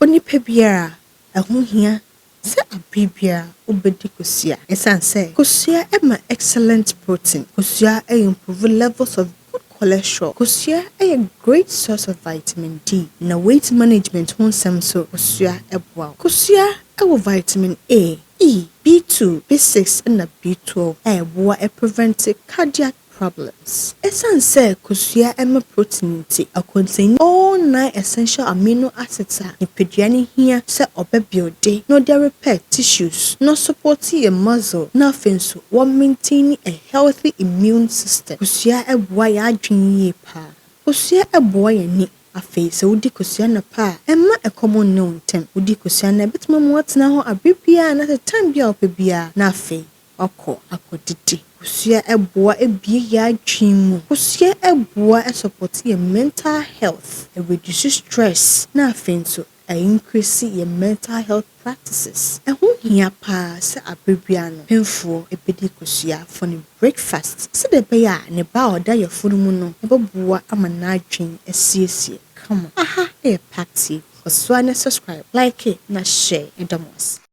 Onipa biara ɛho hia sɛ abere biara wobɛdi kosua. Ɛsiane sɛ kosua ɛma excellent protein. Kosua improve levels of good cholesterol. Kosua a great source of vitamin D. Na weight management ho nsɛm so kosua ɛboa. Kosua ɛwɔ vitamin A, E, B2, B6 and B12 ɛboa prevent cardiac problems. Esan say kosua ema protein ti contain all 9 essential amino acids a nipadua hia se obebuilde no dey repair tissues no support your muscle na afenso wo maintain a healthy immune system. Kosua eboa ya adwen yie pa. Kosua eboa yani afei se wodi kosua na pa ema common no ntem wodi kosua na betuma mo atena ho abibia na time bia opebia na afei akodidi. Kosua eboa ebie ya adwen mu. Kosua eboa support your mental health, reduce stress na afenso increase your mental health practices. Ɛho hia pa se abibia no penfo ebedi kosua for ne breakfast. Se de be ya ne ba oda yefunu mu no eboboa ama na adwen asiesie. Come on. Aha, pack TV. Subscribe, like it, na share, and damos.